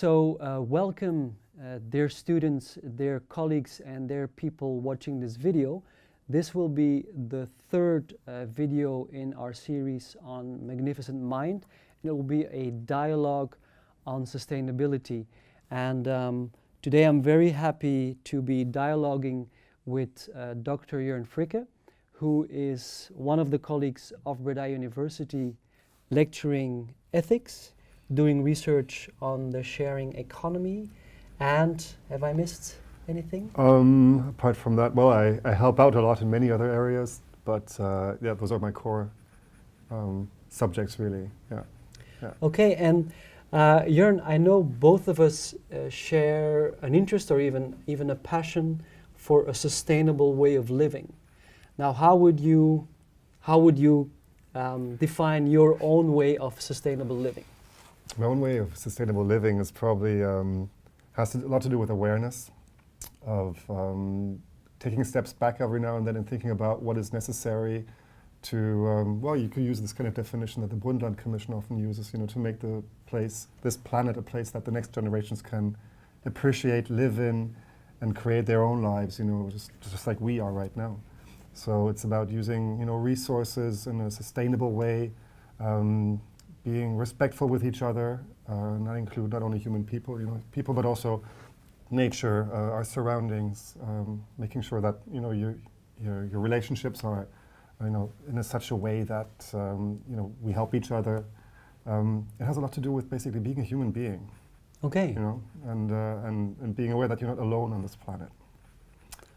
Welcome dear students, dear colleagues and dear people watching this video. This will be the third video in our series on Magnificent Mind. And it will be a dialogue on sustainability. And today I'm very happy to be dialoguing with Dr. Jorn Fricke, who is one of the colleagues of Breda University lecturing ethics, doing research on the sharing economy, and have I missed anything? Apart from that, well, I help out a lot in many other areas, but yeah, those are my core subjects, really. Yeah. Okay, and Jorn, I know both of us share an interest or even a passion for a sustainable way of living. Now, how would you define your own way of sustainable living? My own way of sustainable living is probably has a lot to do with awareness of taking steps back every now and then and thinking about what is necessary to, well, you could use this kind of definition that the Brundtland Commission often uses, to make this planet a place that the next generations can appreciate, live in, and create their own lives, just like we are right now. So it's about using, resources in a sustainable way, being respectful with each other, and that include not only human people, but also nature, our surroundings, making sure that your relationships are, in such a way that we help each other. It has a lot to do with basically being a human being. Okay. And being aware that you're not alone on this planet.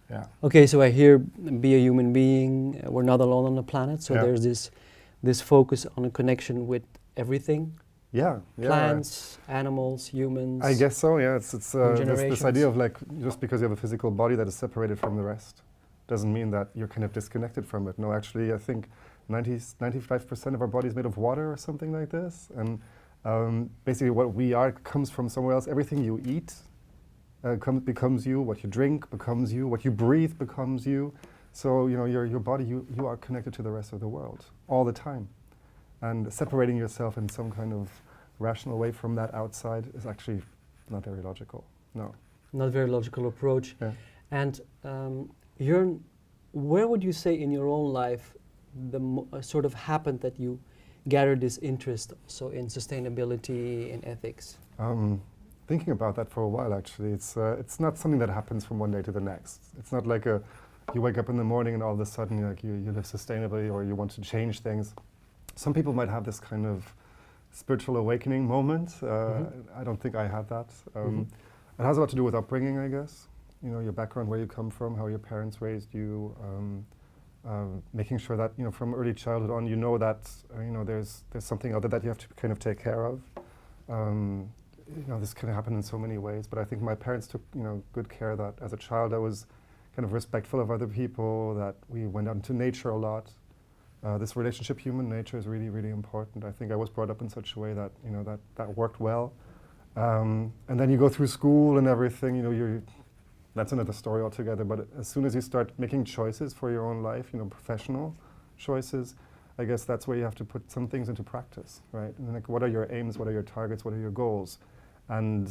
Yeah. Okay, so I hear be a human being. We're not alone on the planet. So there's this focus on a connection with everything. Yeah. Plants, animals, humans. I guess so. Yeah. It's this idea of like just because you have a physical body that is separated from the rest doesn't mean that you're kind of disconnected from it. No, actually, I think 95% of our body is made of water or something like this, and basically what we are comes from somewhere else. Everything you eat becomes you. What you drink becomes you. What you breathe becomes you. So your body, you are connected to the rest of the world all the time. And separating yourself in some kind of rational way from that outside is actually not very logical. No. Not a very logical approach. Yeah. And Jorn, where would you say in your own life sort of happened that you gathered this interest also in sustainability, in ethics? Thinking about that for a while, actually. It's not something that happens from one day to the next. It's not like you wake up in the morning and all of a sudden you live sustainably or you want to change things. Some people might have this kind of spiritual awakening moment. I don't think I had that. It has a lot to do with upbringing, I guess. Your background, where you come from, how your parents raised you, making sure that from early childhood on that there's something other that you have to kind of take care of. This can happen in so many ways, but I think my parents took good care that as a child I was kind of respectful of other people, that we went out into nature a lot. This relationship, human nature, is really, really important. I think I was brought up in such a way that that worked well. And then you go through school and everything. That's another story altogether. But as soon as you start making choices for your own life, professional choices, I guess that's where you have to put some things into practice, right? And like, what are your aims? What are your targets? What are your goals? And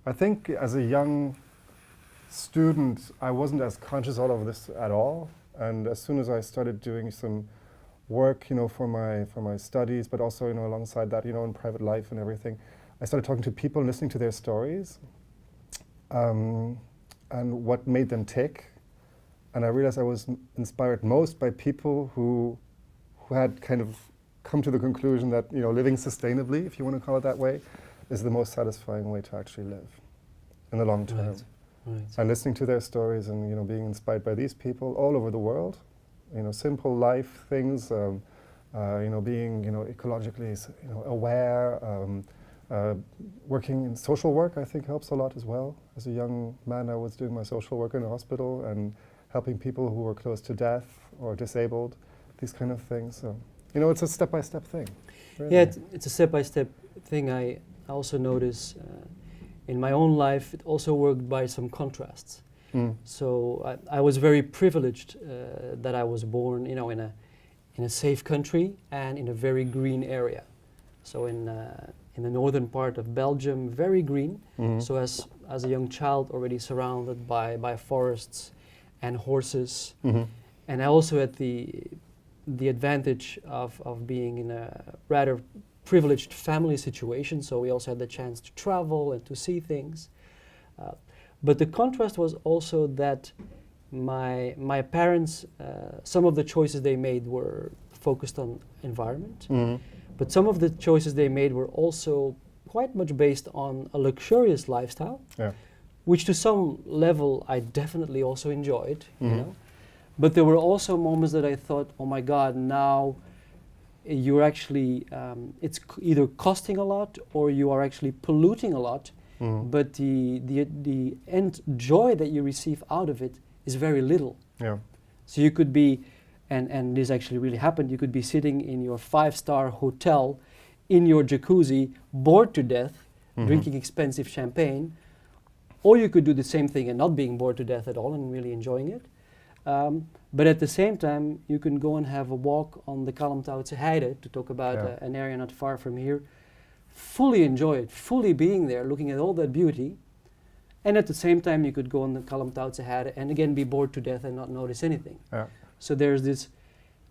I think as a young student, I wasn't as conscious of all of this at all. And as soon as I started doing some work, for my studies, but also, alongside that, in private life and everything, I started talking to people and listening to their stories, and what made them tick. And I realized I was inspired most by people who had kind of come to the conclusion that, living sustainably, if you want to call it that way, is the most satisfying way to actually live in the long term. Right. And listening to their stories and being inspired by these people all over the world, simple life things, being ecologically aware, working in social work I think helps a lot as well. As a young man, I was doing my social work in a hospital and helping people who were close to death or disabled, these kind of things. So it's a step-by-step thing. Really. Yeah, it's a step-by-step thing. I also notice. In my own life, it also worked by some contrasts. So I was very privileged that I was born, in a safe country and in a very green area. So in in the northern part of Belgium, very green. Mhm. So as a young child, already surrounded by forests and horses. Mhm. And I also had the advantage of being in a rather privileged family situation, so we also had the chance to travel and to see things. But the contrast was also that my parents, some of the choices they made were focused on environment, Mhm. but some of the choices they made were also quite much based on a luxurious lifestyle, Yeah. which to some level I definitely also enjoyed, you Mhm. know. But there were also moments that I thought, oh my God, now you're actually, it's either costing a lot or you are actually polluting a lot, Mhm. but the end joy that you receive out of it is very little. Yeah. So you could be, and this actually really happened, you could be sitting in your 5-star hotel in your jacuzzi, bored to death, Mhm. drinking expensive champagne, or you could do the same thing and not being bored to death at all and really enjoying it. But at the same time, you can go and have a walk on the Kalmthoutse Heide, to talk about Yeah. an area not far from here, fully enjoy it, fully being there, looking at all that beauty. And at the same time, you could go on the Kalmthoutse Heide and again be bored to death and not notice anything. Yeah. So there's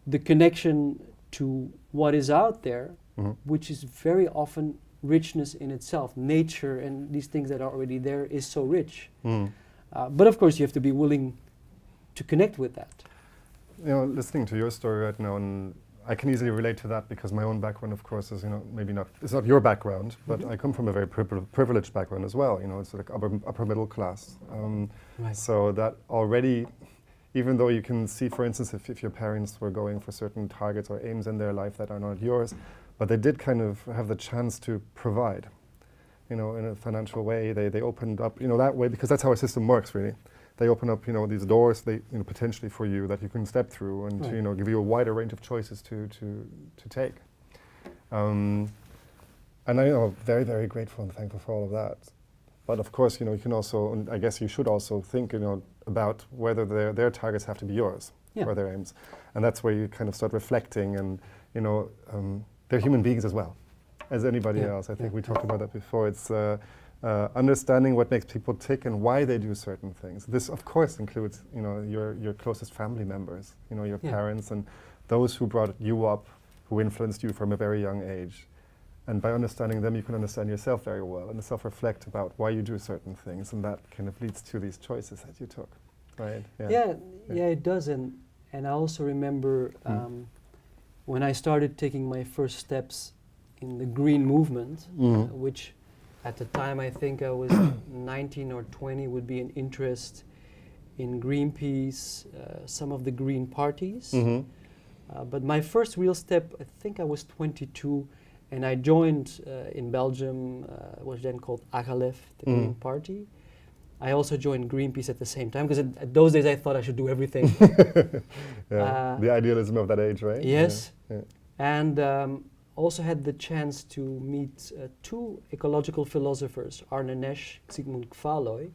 the connection to what is out there, Mhm. which is very often richness in itself. Nature and these things that are already there is so rich. Mhm. But of course, you have to be willing to connect with that. You know, listening to your story right now, and I can easily relate to that because my own background, of course, is, you know, maybe not, it's not your background, but Mhm. I come from a very privileged background as well. You know, it's like upper middle class. Right. So that already, even though you can see, for instance, if your parents were going for certain targets or aims in their life that are not yours, but they did kind of have the chance to provide, you know, in a financial way. They opened up, you know, that way, because that's how our system works, really. They open up, you know, these doors, you know, potentially for you that you can step through and, Right. you know, give you a wider range of choices to take. And I am very, very grateful and thankful for all of that. But of course, you know, you can also, and I guess you should also think, you know, about whether their targets have to be yours, Yeah. or their aims. And that's where you kind of start reflecting and, you know, they're human beings as well as anybody Yeah. else. I think Yeah. we talked about that before. It's understanding what makes people tick and why they do certain things. This, of course, includes, you know, your closest family members, you know, your Yeah. parents and those who brought you up, who influenced you from a very young age. And by understanding them, you can understand yourself very well and self-reflect about why you do certain things, and that kind of leads to these choices that you took, right? Yeah, it does. And I also remember when I started taking my first steps in the green movement, Mhm. which at the time I think I was 19 or 20, would be an interest in Greenpeace, some of the green parties. Mhm. But my first real step, I think I was 22, and I joined in Belgium, was then called Agalef, the Green Party. I also joined Greenpeace at the same time, because at those days I thought I should do everything. Yeah, the idealism of that age, right? Yes. Yeah. And also had the chance to meet two ecological philosophers, Arne Nash, Sigmund Kvaløy.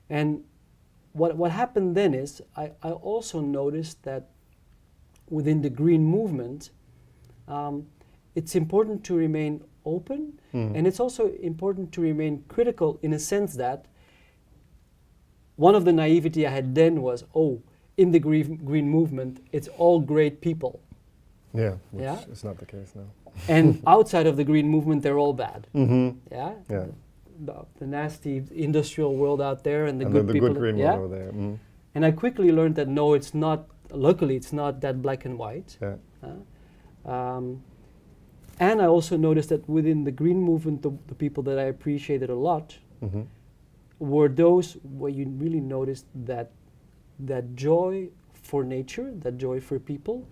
And what happened then is I also noticed that within the green movement, it's important to remain open, and it's also important to remain critical, in a sense that one of the naivety I had then was, oh, in the green movement, it's all great people. Yeah, which Yeah? is not the case now. And outside of the green movement, they're all bad. Mm-hmm. Yeah? Yeah. The nasty industrial world out there, and the And good the people. good green yeah? one over there. Mm. And I quickly learned that no, it's not, luckily, it's not that black and white. Yeah. And I also noticed that within the green movement, the people that I appreciated a lot Mm-hmm. were those where you really noticed that joy for nature, that joy for people,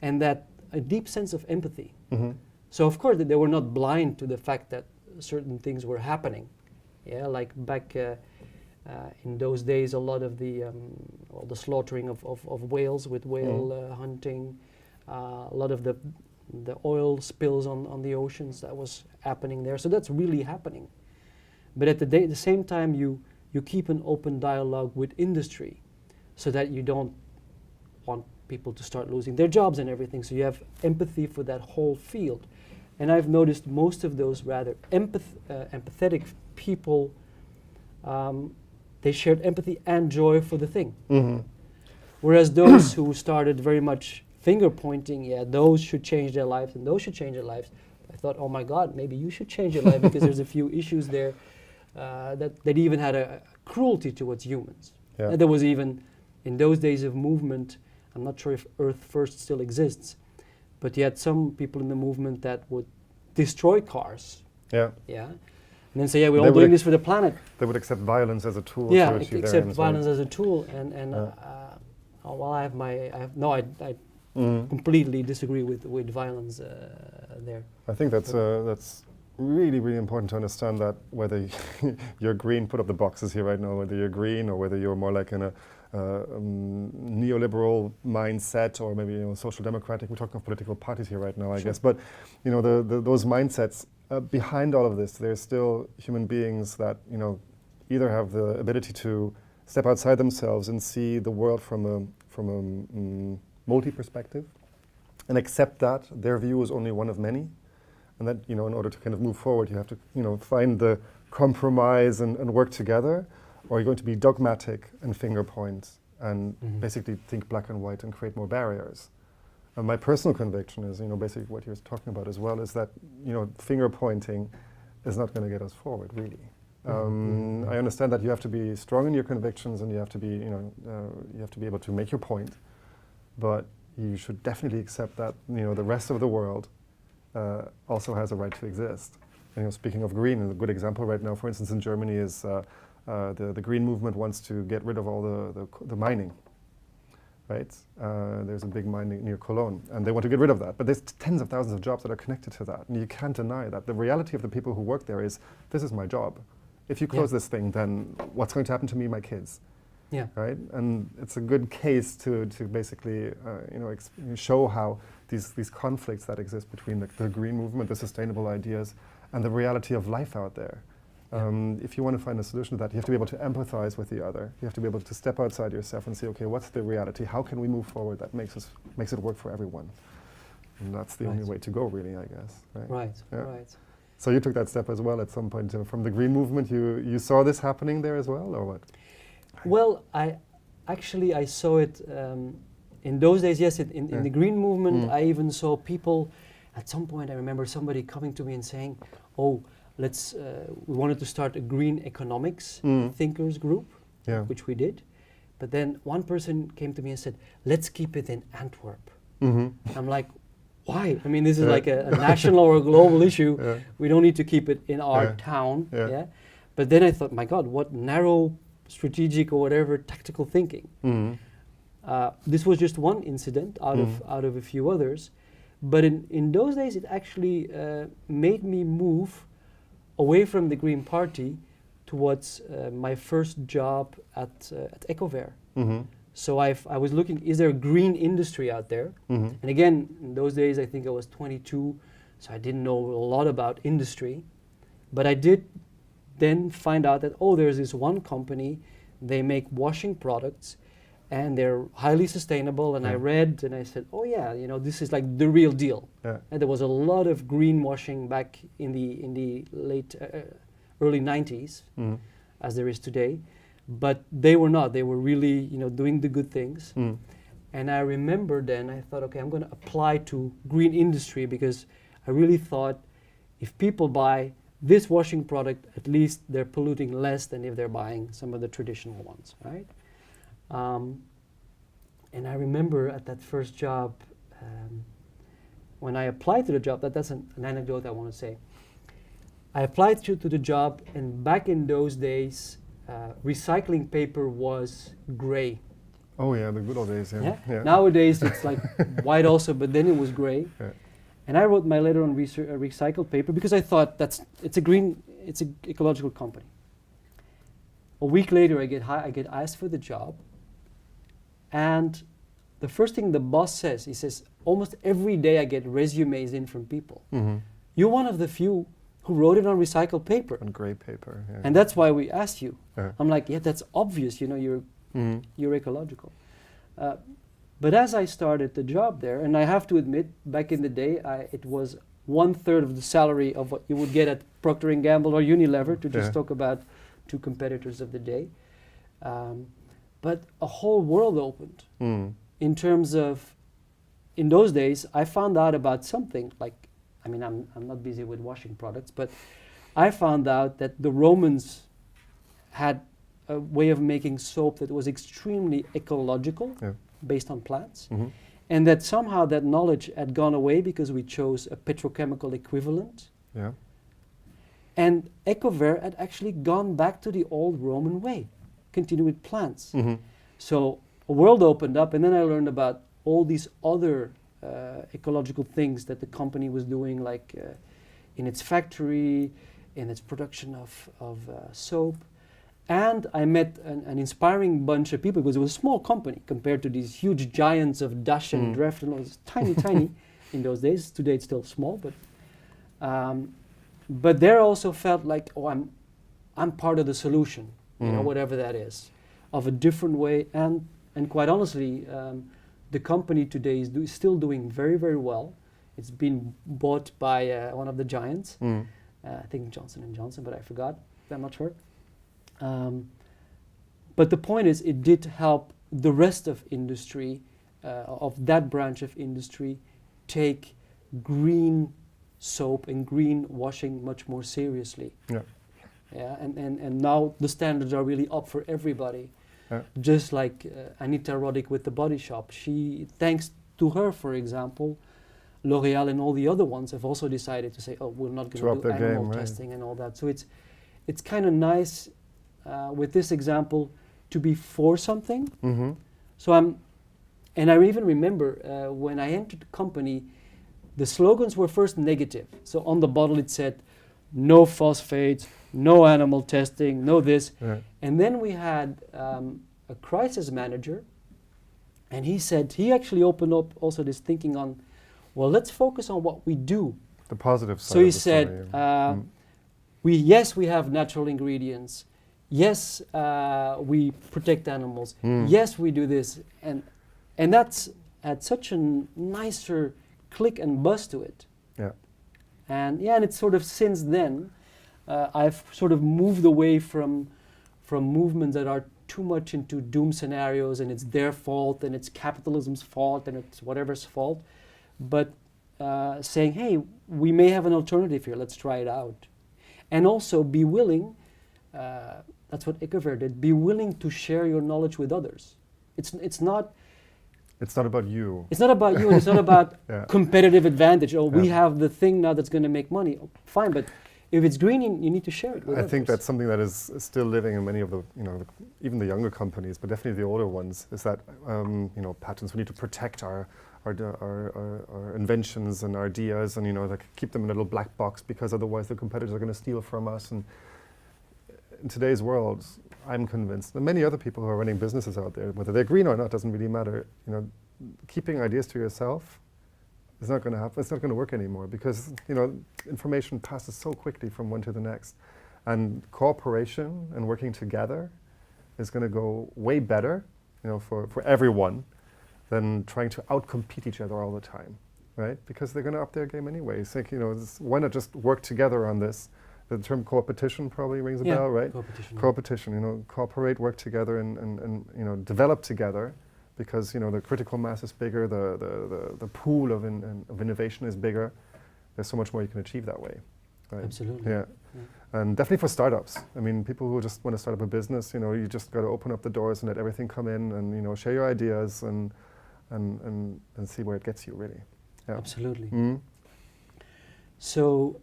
and that a deep sense of empathy. Mm-hmm. So of course they were not blind to the fact that certain things were happening. Yeah, like back in those days, a lot of the slaughtering of whales with whale hunting, a lot of the oil spills on the oceans, that was happening there. So that's really happening. But at the same time, you keep an open dialogue with industry, so that you don't want people to start losing their jobs and everything. So you have empathy for that whole field. And I've noticed most of those rather empathetic people, they shared empathy and joy for the thing. Mm-hmm. Whereas those who started very much finger pointing, yeah, those should change their lives and those should change their lives. I thought, oh my God, maybe you should change your life because there's a few issues there that even had a cruelty towards humans. Yeah. And there was even, in those days of movement, I'm not sure if Earth First still exists, but you had some people in the movement that would destroy cars. Yeah. Yeah. And then say, yeah, we're They all would doing this for the planet. They would accept violence as a tool Yeah, to achieve their accept ends, violence right? as a tool. And oh, well, I Mm. completely disagree with violence there. I think that's really, really important to understand that whether you're green, put up the boxes here right now, whether you're green or whether you're more like in a neoliberal mindset or maybe social democratic. We're talking of political parties here right now, I guess. But those mindsets behind all of this, there's still human beings that either have the ability to step outside themselves and see the world from a multi-perspective and accept that their view is only one of many, and that in order to kind of move forward, you have to find the compromise and work together, or you're going to be dogmatic and finger point and basically think black and white and create more barriers. And my personal conviction is, basically what you're talking about as well, is that finger pointing is not going to get us forward, really. I understand that you have to be strong in your convictions and you have to be, you have to be able to make your point, but you should definitely accept that the rest of the world also has a right to exist. And, speaking of green, a good example right now, for instance, in Germany is the green movement wants to get rid of all the mining. Right? There's a big mine near Cologne, and they want to get rid of that. But there's tens of thousands of jobs that are connected to that, and you can't deny that. The reality of the people who work there is, this is my job. If you close this thing, then what's going to happen to me and my kids? Yeah. Right? And it's a good case to basically show how these conflicts that exist between the green movement, the sustainable ideas, and the reality of life out there. If you want to find a solution to that, you have to be able to empathize with the other. You have to be able to step outside yourself and say, okay, what's the reality? How can we move forward that makes it work for everyone? And that's the only way to go, really, I guess. Right. Right. So you took that step as well at some point from the green movement. You saw this happening there as well, or what? Well, I saw it in those days. Yes, in the green movement, I even saw people. At some point, I remember somebody coming to me and saying, "Oh, we wanted to start a green economics thinkers group, which we did. But then one person came to me and said, let's keep it in Antwerp." I'm like, why? I mean, this is like a national or a global issue. We don't need to keep it in our town. But then I thought, my God, what narrow strategic or whatever tactical thinking. This was just one incident out of a few others. But in those days, it actually made me move away from the Green Party towards my first job at Ecover. So I was looking, is there a green industry out there? And again, in those days, I think I was 22, so I didn't know a lot about industry. But I did then find out that, there's this one company, they make washing products, and they're highly sustainable. And I read, and I said, this is like the real deal. And there was a lot of greenwashing back in the late, early 90s, as there is today. But they were not. They were really, doing the good things. And I remember then, I thought, okay, I'm going to apply to green industry, because I really thought if people buy this washing product, at least they're polluting less than if they're buying some of the traditional ones, right? And I remember at that first job, when I applied to the job, that's an anecdote I want to say. I applied to the job, and back in those days, recycling paper was gray. Oh yeah, the good old days, Nowadays it's like white also, but then it was gray. And I wrote my letter on recycled paper because I thought it's an ecological company. A week later, I get asked for the job, and the first thing the boss says, he says, almost every day I get resumes in from people. You're one of the few who wrote it on recycled paper. On gray paper, And that's why we asked you. I'm like, that's obvious, you're ecological. But as I started the job there, and I have to admit, back in the day, it was 1/3 of the salary of what you would get at Procter & Gamble or Unilever, to just talk about two competitors of the day. But a whole world opened in terms of, in those days, I found out about something like, I mean, I'm not busy with washing products, but I found out that the Romans had a way of making soap that was extremely ecological, based on plants, and that somehow that knowledge had gone away because we chose a petrochemical equivalent. And Ecovert had actually gone back to the old Roman way, continue with plants. So a world opened up, and then I learned about all these other ecological things that the company was doing, like in its factory, in its production of soap. And I met an inspiring bunch of people, because it was a small company compared to these huge giants of Dash and Dreft, and it was tiny, tiny in those days. Today it's still small, but there also felt like, oh, I'm part of the solution, you know, whatever that is, of a different way. And quite honestly, the company today is still doing very, very well. It's been bought by one of the giants, I think Johnson & Johnson, but I forgot. I'm not sure. But the point is, it did help the rest of industry, of that branch of industry, take green soap and green washing much more seriously. And now the standards are really up for everybody. Just like Anita Roddick with the Body Shop. She, thanks to her, for example, L'Oreal and all the other ones have also decided to say, oh, we're not going to do animal testing and all that. So it's kind of nice with this example to be for something. So and I even remember when I entered the company, the slogans were first negative. So on the bottle it said, no phosphates, no animal testing, no this. And then we had a crisis manager, and he said, he actually opened up also this thinking on, well, let's focus on what we do. The positive side. So he said, we have natural ingredients. Yes, we protect animals. Yes, we do this. And that's had such a nicer click and buzz to it. And it's sort of since then, I've sort of moved away from movements that are too much into doom scenarios, and it's their fault, and it's capitalism's fault, and it's whatever's fault. But saying, hey, we may have an alternative here, let's try it out. And also be willing, that's what Ecovert did, be willing to share your knowledge with others. It's not about you. It's not about you, and it's not about competitive advantage. Oh, we have the thing now that's going to make money. Oh, fine, but if it's green, you need to share it with others. I think that's something that is still living in many of the, even the younger companies, but definitely the older ones, is that, patents, we need to protect our inventions and our ideas, and, like keep them in a little black box, because otherwise the competitors are going to steal from us. And in today's world, I'm convinced, and many other people who are running businesses out there, whether they're green or not, doesn't really matter. Keeping ideas to yourself is not going to happen. It's not going to work anymore, because information passes so quickly from one to the next, and cooperation and working together is going to go way better, for everyone, than trying to outcompete each other all the time, right? Because they're going to up their game anyway. It's like, why not just work together on this? The term co-opetition probably rings a bell, right? Co-opetition, cooperate, work together, and develop together, because the critical mass is bigger, the pool of innovation is bigger. There's so much more you can achieve that way, right? Absolutely. Yeah. And definitely for startups. I mean, people who just want to start up a business, you just got to open up the doors and let everything come in, and share your ideas and see where it gets you, really. Yeah. Absolutely. So,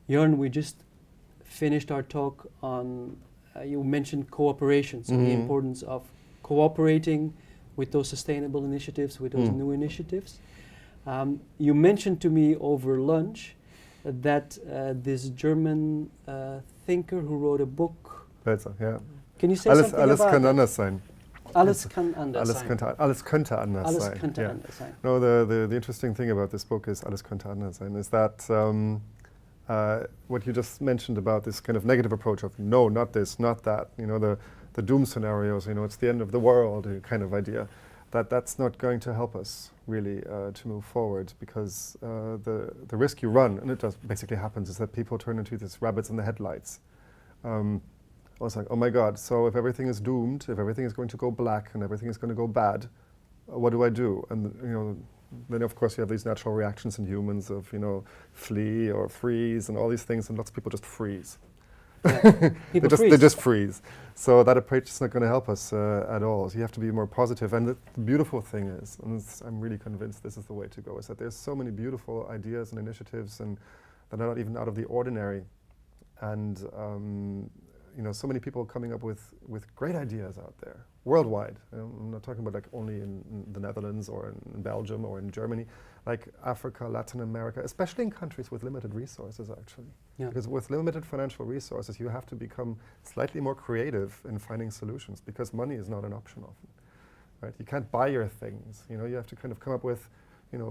Jorn, we just finished our talk on, you mentioned cooperation, so the importance of cooperating with those sustainable initiatives, with those new initiatives. You mentioned to me over lunch that this German thinker who wrote a book. Can you say something alles about kann that? anders sein. Alles kann anders sein. Alles könnte anders Alles sein. könnte anders sein. No, the interesting thing about this book is Alles könnte anders sein, is that what you just mentioned about this kind of negative approach of no, not this, not that, the doom scenarios, it's the end of the world kind of idea. that's not going to help us really to move forward, because the risk you run, and it does basically happens, is that people turn into these rabbits in the headlights. I was like, oh my God, so if everything is doomed, if everything is going to go black and everything is going to go bad, what do I do? And then of course you have these natural reactions in humans of, flee or freeze and all these things, and lots of people just freeze. Yeah. They just freeze. So that approach is not going to help us at all. So you have to be more positive. And the beautiful thing is, and I'm really convinced this is the way to go, is that there's so many beautiful ideas and initiatives and that are not even out of the ordinary. And so many people coming up with great ideas out there, worldwide. I'm not talking about like only in the Netherlands or in Belgium or in Germany, like Africa, Latin America, especially in countries with limited resources, actually. Yeah. Because with limited financial resources, you have to become slightly more creative in finding solutions, because money is not an option often, right? You can't buy your things, you have to kind of come up with,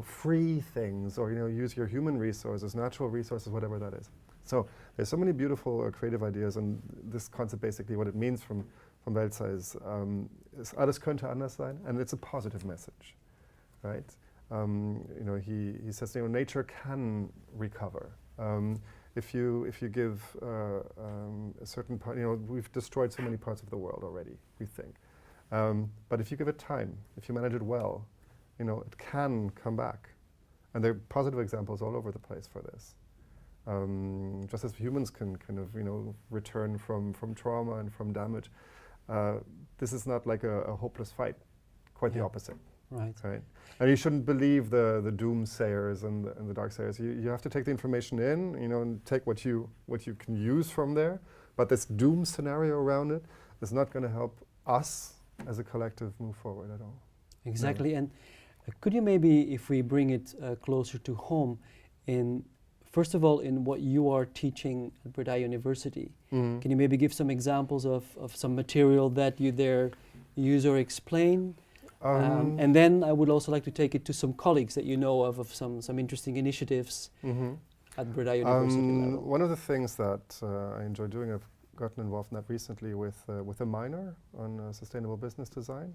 free things, or, use your human resources, natural resources, whatever that is. So there's so many beautiful creative ideas, and this concept, basically what it means from Welzer is alles könnte anders sein, and it's a positive message, right? He says, nature can recover. If you give a certain part, we've destroyed so many parts of the world already, we think. But if you give it time, if you manage it well, it can come back. And there are positive examples all over the place for this. Just as humans can kind of, return from trauma and from damage, this is not like a hopeless fight, quite the opposite. Right. And you shouldn't believe the doomsayers and the dark sayers. You have to take the information in, and take what you can use from there. But this doom scenario around it is not going to help us as a collective move forward at all. Exactly. No. And could you maybe, if we bring it closer to home, first of all, in what you are teaching at Breda University, can you maybe give some examples of some material that you there use or explain? And then I would also like to take it to some colleagues that you know of some interesting initiatives at Breda University level. One of the things that I enjoy doing, I've gotten involved in that recently with a minor on sustainable business design.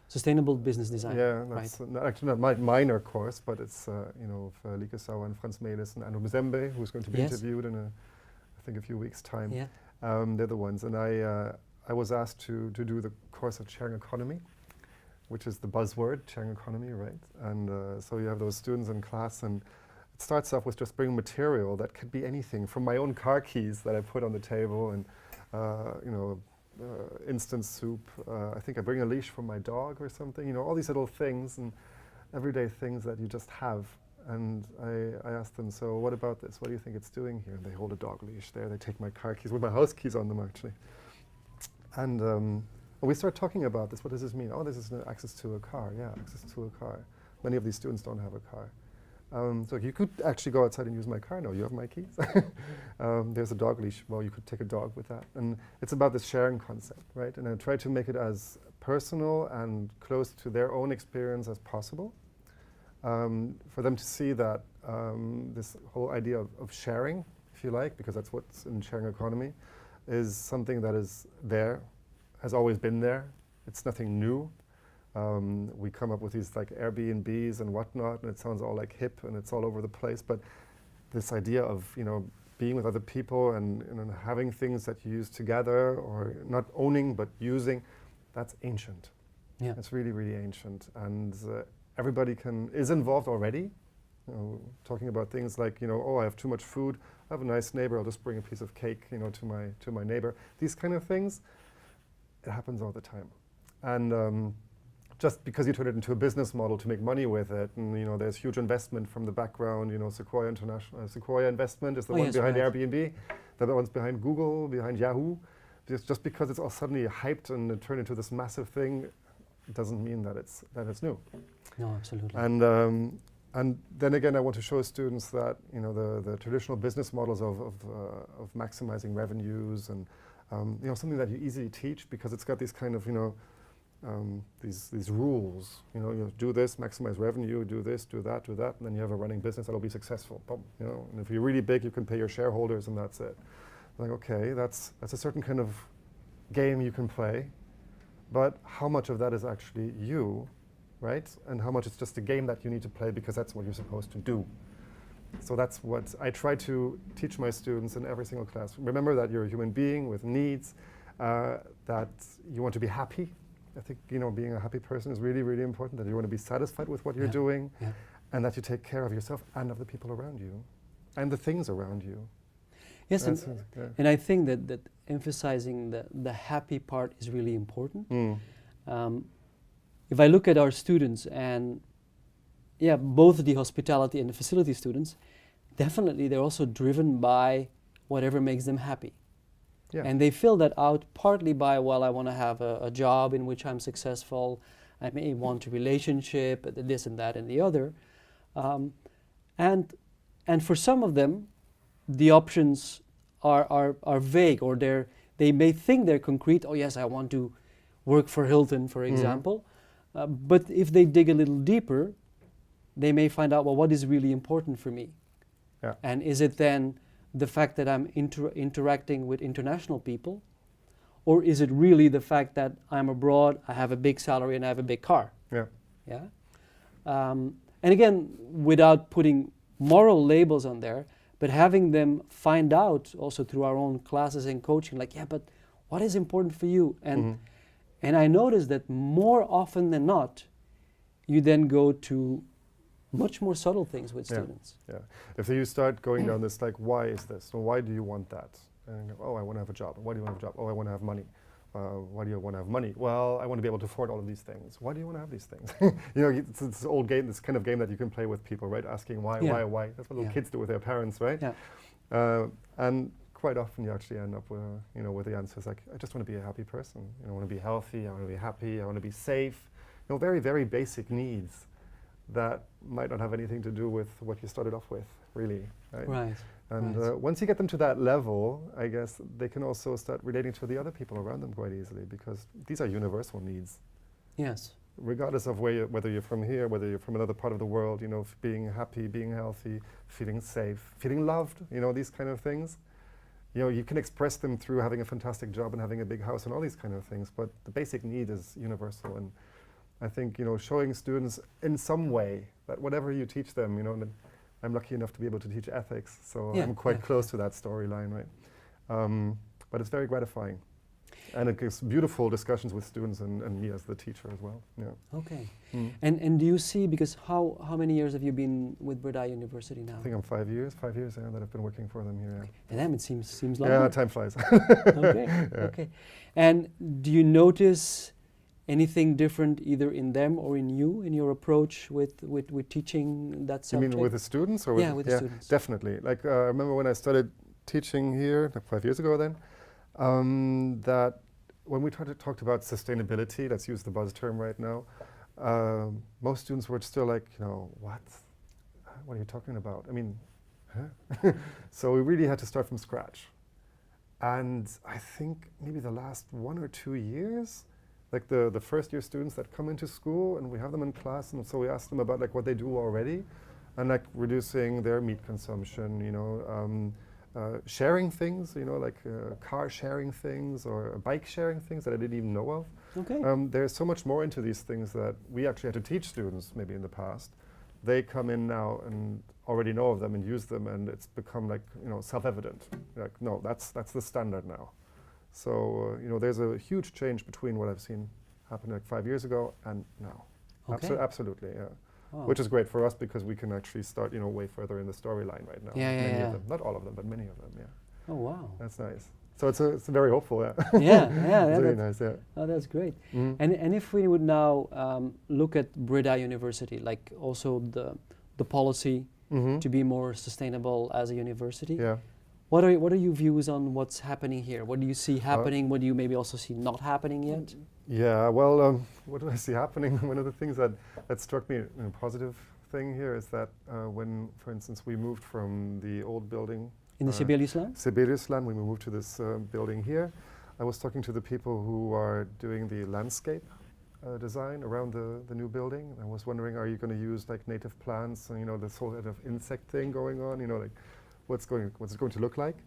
Sustainable business design. Yeah, that's actually not my minor course, but it's Lieke Sauer and Franz Melis and Anu Mzembe, who's going to be interviewed in I think a few weeks' time. Yeah. They're the ones, and I was asked to do the course of sharing economy, which is the buzzword, sharing economy, right? And so you have those students in class, and it starts off with just bringing material that could be anything, from my own car keys that I put on the table, and instant soup. I think I bring a leash for my dog or something. All these little things and everyday things that you just have. And I asked them, so what about this? What do you think it's doing here? And they hold a dog leash there. They take my car keys with my house keys on them, actually. And we start talking about this. What does this mean? Oh, this is access to a car. Yeah, access to a car. Many of these students don't have a car. So you could actually go outside and use my car. No, you have my keys. There's a dog leash. Well, you could take a dog with that. And it's about this sharing concept, right? And I try to make it as personal and close to their own experience as possible, for them to see that this whole idea of sharing, if you like, because that's what's in sharing economy, is something that is there, has always been there. It's nothing new. We come up with these like Airbnbs and whatnot, and it sounds all like hip and it's all over the place. But this idea of being with other people and having things that you use together, or not owning but using, that's ancient. Yeah, it's really, really ancient, and everybody is involved already. Talking about things like oh, I have too much food. I have a nice neighbor. I'll just bring a piece of cake to my neighbor. These kind of things, it happens all the time, and. Just because you turn it into a business model to make money with it, and there's huge investment from the background. Sequoia Investment is the one behind Airbnb, the other one's behind Google, behind Yahoo. Just because it's all suddenly hyped and it turned into this massive thing, doesn't mean that it's new. No, absolutely. And then again, I want to show students that the traditional business models of maximizing revenues and something that you easily teach, because it's got these kind of these rules. You do this, maximize revenue, do this, do that, and then you have a running business that'll be successful. Boom, and if you're really big, you can pay your shareholders, and that's it. Like, okay, that's a certain kind of game you can play, but how much of that is actually you right? And how much it's just a game that you need to play because that's what you're supposed to do. So that's what I try to teach my students in every single class. Remember that you're a human being with needs, that you want to be happy. I think, you know, being a happy person is really, really important, that you want to be satisfied with what you're doing, and that you take care of yourself and of the people around you, and the things around you. Yes, and I think that emphasizing the happy part is really important. If I look at our students, and both the hospitality and the facility students, definitely they're also driven by whatever makes them happy. Yeah. And they fill that out partly by, well, I want to have a job in which I'm successful. I may want a relationship, this and that and the other. And for some of them, the options are vague, or they may think they're concrete. Oh yes, I want to work for Hilton, for example. But if they dig a little deeper, they may find out, well, what is really important for me? Yeah. And is it then the fact that I'm interacting with international people? Or is it really the fact that I'm abroad, I have a big salary, and I have a big car? Yeah. Yeah. And again, without putting moral labels on there, but having them find out also through our own classes and coaching, like, yeah, but what is important for you? And and I notice that more often than not, you then go to much more subtle things with students. Yeah. If you start going down this, like, why is this? So why do you want that? And you go, oh, I want to have a job. Why do you want to have a job? Oh, I want to have money. Why do you want to have money? Well, I want to be able to afford all of these things. Why do you want to have these things? You know, it's this old game, this kind of game that you can play with people, right? Asking why. That's what little kids do with their parents, right? Yeah. And quite often you actually end up with, you know, with the answers like, I just want to be a happy person. You know, I want to be healthy. I want to be happy. I want to be safe. You know, very, very basic needs that might not have anything to do with what you started off with, really. Right. Right. And once you get them to that level, I guess they can also start relating to the other people around them quite easily, because these are universal needs. Yes. Regardless of whether you're from here, whether you're from another part of the world, you know, being happy, being healthy, feeling safe, feeling loved, you know, these kind of things. You know, you can express them through having a fantastic job and having a big house and all these kind of things, but the basic need is universal. And I think, you know, showing students in some way that whatever you teach them, you know, and I'm lucky enough to be able to teach ethics, so I'm quite close to that storyline, right? But it's very gratifying. And it gives beautiful discussions with students and me as the teacher as well. Yeah. Okay. And do you see, because how many years have you been with Breda University now? I think I'm 5 years that I've been working for them here. Okay. And then it seems long. Yeah, time flies. Okay. Yeah. Okay. And do you notice anything different either in them or in you, in your approach with teaching that subject? You mean with the students? Or with the students. Definitely. Like, I remember when I started teaching here, like 5 years ago then, that when we talked about sustainability, let's use the buzz term right now, most students were still like, you know, what are you talking about? I mean, huh? So we really had to start from scratch. And I think maybe the last 1 or 2 years, like the first year students that come into school and we have them in class, and so we ask them about like what they do already, and like reducing their meat consumption, you know, sharing things, you know, like car sharing things or bike sharing things that I didn't even know of. Okay. There's so much more into these things that we actually had to teach students maybe in the past. They come in now and already know of them and use them, and it's become like, you know, self-evident. Like, no, that's the standard now. So, you know, there's a huge change between what I've seen happen like 5 years ago and now. Okay. Absolutely, yeah. Oh. Which is great for us because we can actually start, you know, way further in the storyline right now. Many of them, not all of them, but many of them, yeah. Oh, wow. That's nice. So it's very hopeful, yeah. It's very nice, yeah. Oh, that's great. And if we would now look at Breda University, like also the policy to be more sustainable as a university. Yeah. What are your views on what's happening here? What do you see happening? What do you maybe also see not happening yet? Yeah, well, what do I see happening? One of the things that struck me in a positive thing here is that when, for instance, we moved from the old building in the Sibeliusland, when we moved to this building here, I was talking to the people who are doing the landscape design around the new building. I was wondering, are you going to use like native plants and, you know, this whole sort of insect thing going on, you know, like what's it going to look like?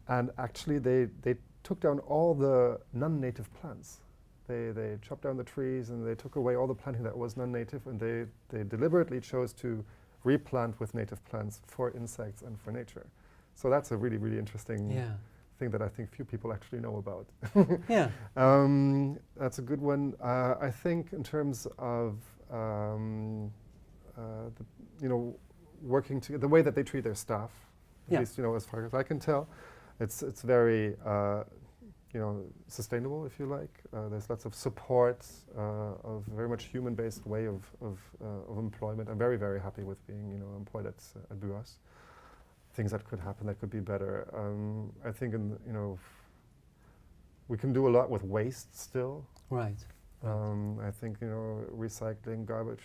And actually they took down all the non-native plants. They chopped down the trees and they took away all the planting that was non-native, and they deliberately chose to replant with native plants for insects and for nature. So that's a really, really interesting thing that I think few people actually know about. Yeah. That's a good one. I think in terms of working together, the way that they treat their staff, at least as far as I can tell, it's very sustainable, if you like. There's lots of support, of very much human-based way of employment. I'm very, very happy with being employed at Buas. Things that could happen that could be better. I think we can do a lot with waste still. Right. I think recycling, garbage,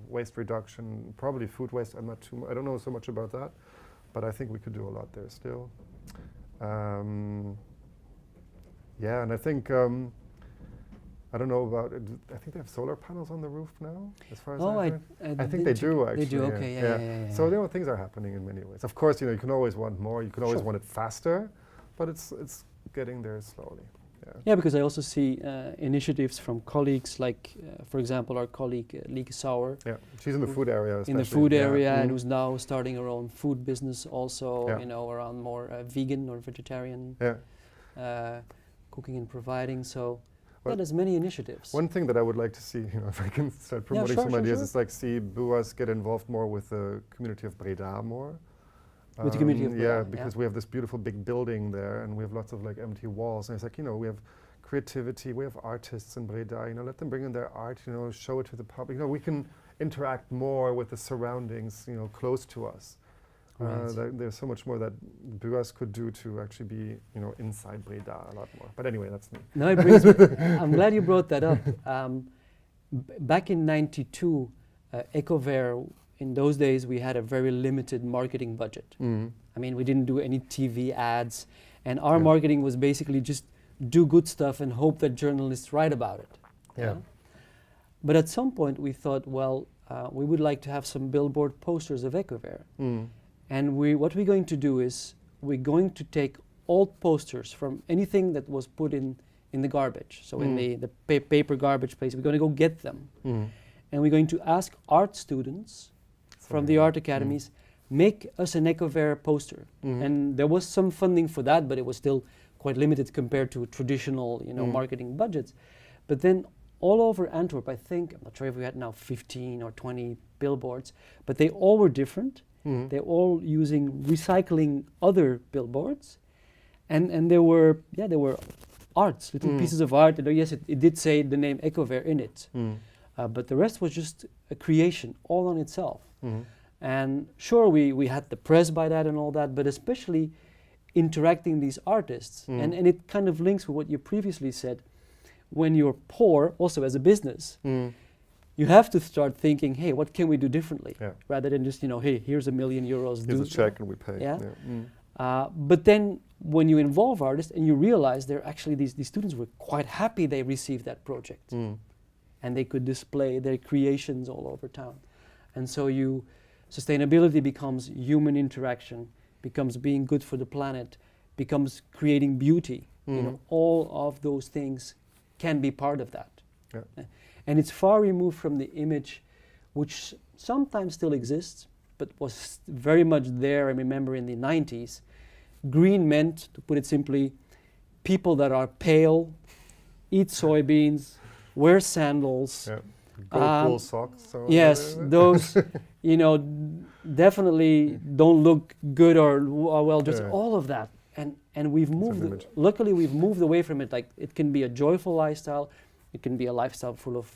waste reduction, probably food waste. I don't know so much about that, but I think we could do a lot there still. Yeah, and I think I don't know about it. I think they have solar panels on the roof now, as far as I think they do actually. They do, okay, yeah. So things are happening in many ways. Of course, you can always want more. You can always want it faster, but it's getting there slowly. Yeah, because I also see initiatives from colleagues like, for example, our colleague Lieke Sauer. Yeah, she's in the food area. In the food area, and who's now starting her own food business also. Around more vegan or vegetarian cooking and providing. So. There's many initiatives. One thing that I would like to see, if I can start promoting some ideas, is like see Buas get involved more with the community of Breda more. With the community of Breda, yeah, because we have this beautiful big building there, and we have lots of like empty walls, and it's like we have creativity, we have artists in Breda. Let them bring in their art, show it to the public. We can interact more with the surroundings, close to us. Right. There's so much more that Buas could do to actually be, inside Breda a lot more. But anyway, that's me. No, it brings me. I'm glad you brought that up. Back in '92, Ecover, in those days, we had a very limited marketing budget. Mm-hmm. I mean, we didn't do any TV ads, and our marketing was basically just do good stuff and hope that journalists write about it. Yeah. But at some point, we thought, well, we would like to have some billboard posters of Ecover. Mm. And what we're going to do is we're going to take old posters from anything that was put in the garbage. So in the paper garbage place, we're going to go get them. Mm. And we're going to ask art students from the art academies, make us an Ecover poster. Mm. And there was some funding for that, but it was still quite limited compared to traditional marketing budgets. But then all over Antwerp, I think, I'm not sure if we had now 15 or 20 billboards, but they all were different. Mm. They're all recycling other billboards, and there were arts, little pieces of art. Yes, it did say the name Ecover in it, but the rest was just a creation all on itself. Mm. And sure, we had the press by that and all that, but especially interacting these artists, and it kind of links with what you previously said. When you're poor, also as a business. You have to start thinking, hey, what can we do differently? Rather than just, hey, here's €1 million. Here's a check and we pay. Yeah. But then when you involve artists and you realize they're actually, these students were quite happy they received that project. And they could display their creations all over town. And so sustainability becomes human interaction, becomes being good for the planet, becomes creating beauty. All of those things can be part of that. Yeah. And it's far removed from the image which sometimes still exists, but was very much there, I remember, in the 90s. Green meant, to put it simply, people that are pale, eat soybeans, wear sandals. Yeah. Gold wool socks. Yes, those, definitely don't look good or well dressed, all of that. And we've moved, luckily we've moved away from it. Like, it can be a joyful lifestyle, it can be a lifestyle full of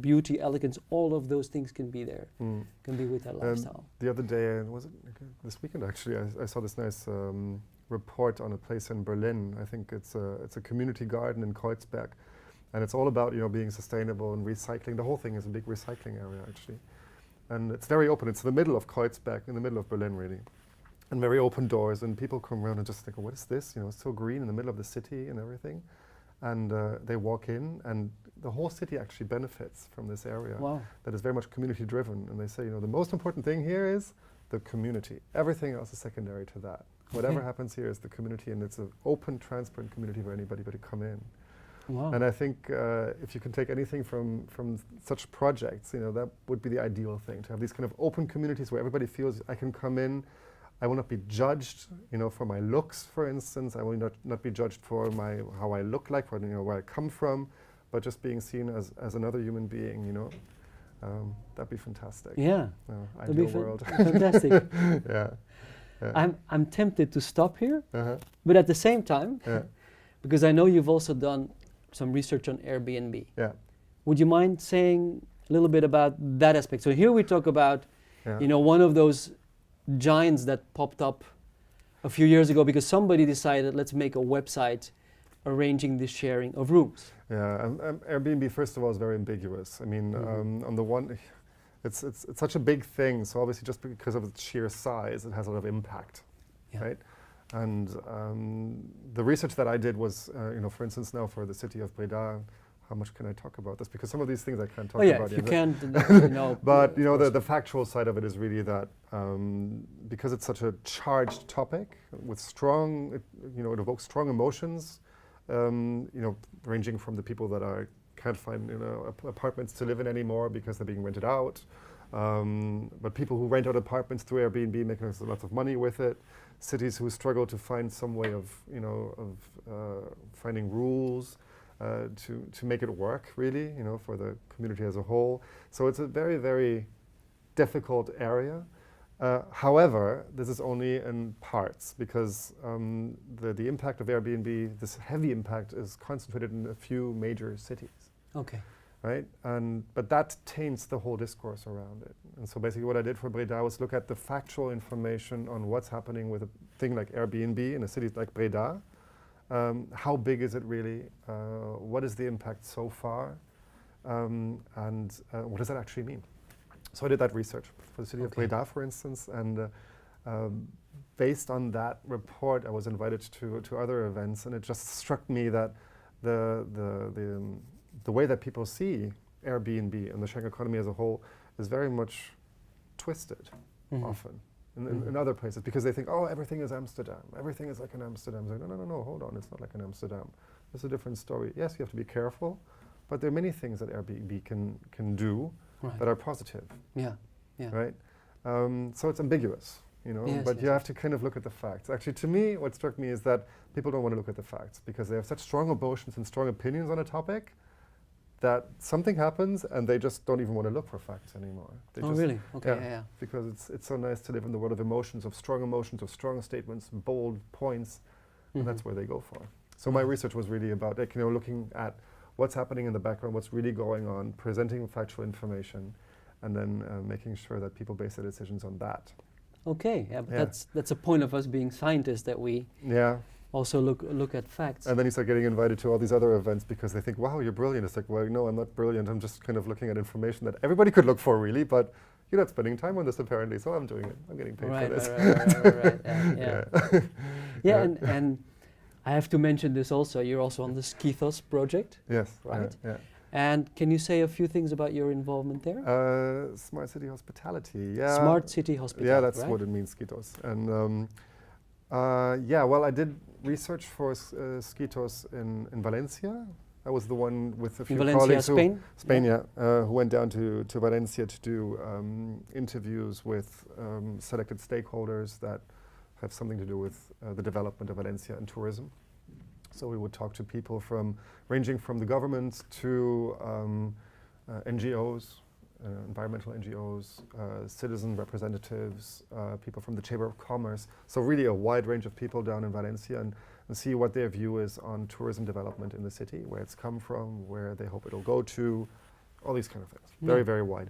beauty, elegance, all of those things can be there, can be with that lifestyle. The other day, was it this weekend actually, I saw this nice report on a place in Berlin. I think it's a community garden in Kreuzberg, and it's all about being sustainable and recycling. The whole thing is a big recycling area actually, and it's very open. It's in the middle of Kreuzberg, in the middle of Berlin really, and very open doors, and people come around and just think, what is this? It's so green in the middle of the city and everything. And they walk in, and the whole city actually benefits from this area. Wow. That is very much community driven. And they say, the most important thing here is the community. Everything else is secondary to that. Whatever happens here is the community, and it's an open, transparent community for anybody to come in. Wow. And I think if you can take anything from such projects, that would be the ideal thing, to have these kind of open communities where everybody feels I can come in. I will not be judged, for my looks, for instance. I will not be judged for how I look like, for where I come from, but just being seen as another human being. That'd be fantastic. Yeah, ideal that'd be world. fantastic. Yeah. I'm tempted to stop here, Uh-huh. but at the same time, Yeah. because I know you've also done some research on Airbnb. Yeah. Would you mind saying a little bit about that aspect? So here we talk about, one of those giants that popped up a few years ago because somebody decided, let's make a website arranging the sharing of rooms. Yeah, Airbnb, first of all, is very ambiguous. I mean, on the one, it's such a big thing, so obviously just because of its sheer size, it has a lot of impact, right? And the research that I did was, for instance, now for the city of Breda. How much can I talk about this? Because some of these things I can't talk about. If you can't, But the factual side of it is really that because it's such a charged topic with strong, it evokes strong emotions. Ranging from the people that can't find apartments to live in anymore because they're being rented out, but people who rent out apartments through Airbnb making lots of money with it. Cities who struggle to find some way of finding rules to make it work really, for the community as a whole. So it's a very, very difficult area. However, this is only in parts because the impact of Airbnb, this heavy impact, is concentrated in a few major cities. Okay. Right? But that taints the whole discourse around it. And so basically what I did for Breda was look at the factual information on what's happening with a thing like Airbnb in a city like Breda. How big is it really? What is the impact so far? And what does that actually mean? So I did that research for the city of Breda, for instance, and based on that report, I was invited to other events, and it just struck me that the way that people see Airbnb and the sharing economy as a whole is very much twisted, often in other places, because they think, oh, everything is Amsterdam, everything is like in Amsterdam. It's like, no, hold on, it's not like in Amsterdam. It's a different story. Yes, you have to be careful, but there are many things that Airbnb can do. Right. That are positive. Yeah. Right? So it's ambiguous, but you have to kind of look at the facts. Actually, to me, what struck me is that people don't want to look at the facts because they have such strong emotions and strong opinions on a topic that something happens and they just don't even want to look for facts anymore. They really? Okay, yeah. Because it's so nice to live in the world of emotions, of strong statements, bold points, and that's where they go for. So my research was really about looking at what's happening in the background, what's really going on, presenting factual information, and then making sure that people base their decisions on that. Okay, but that's a point of us being scientists, that we also look at facts. And then you start getting invited to all these other events because they think, wow, you're brilliant. It's like, well, no, I'm not brilliant. I'm just kind of looking at information that everybody could look for, really, but you're not spending time on this, apparently, so I'm doing it. I'm getting paid for this. Right. And I have to mention this also. You're also on the Skithos project. Yes. Right. And can you say a few things about your involvement there? Smart city hospitality. Yeah. Smart city hospitality. Yeah, that's what it means, Skithos. And well, I did research for Skithos in Valencia. I was the one with a few colleagues who went down to Valencia to do interviews with selected stakeholders that have something to do with the development of Valencia and tourism. So we would talk to people ranging from the government to NGOs, environmental NGOs, citizen representatives, people from the Chamber of Commerce. So really a wide range of people down in Valencia and see what their view is on tourism development in the city, where it's come from, where they hope it'll go to, all these kind of things. Very, very wide.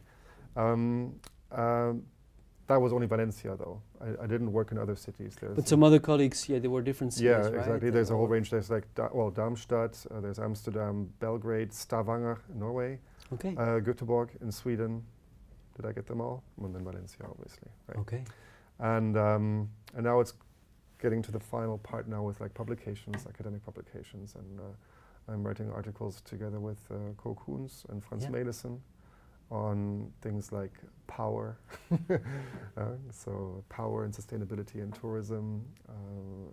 That was only Valencia, though. I didn't work in other cities. But some other colleagues, there were different cities, right? Yeah, exactly. There's a whole range. There's Darmstadt, there's Amsterdam, Belgrade, Stavanger in Norway, Göteborg in Sweden. Did I get them all? And then Valencia, obviously. Right? Okay. And now it's getting to the final part now with publications, academic publications, and I'm writing articles together with Ko Koens and Frans Melissen on things like power, so power and sustainability in tourism.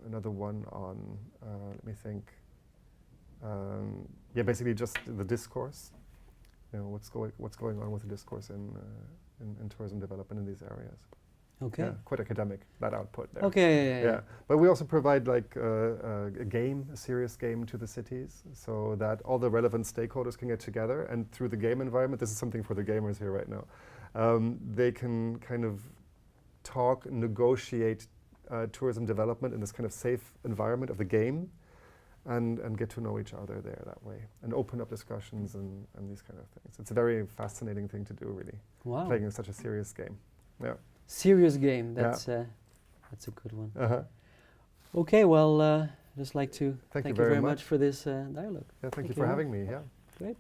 Another one on, let me think, yeah, basically just the discourse. What's going on with the discourse in tourism development in these areas. Okay. Yeah, quite academic, that output there. Okay. Yeah, but we also provide like a game, a serious game to the cities, so that all the relevant stakeholders can get together, and through the game environment, this is something for the gamers here right now, they can kind of talk, negotiate tourism development in this kind of safe environment of the game, and get to know each other there that way, and open up discussions and these kind of things. It's a very fascinating thing to do, really. Wow. Playing such a serious game. Yeah. Serious game. That's a good one. Okay. Well, just like to thank you very very much for this dialogue. Yeah, thank you for having me. Yeah. Great.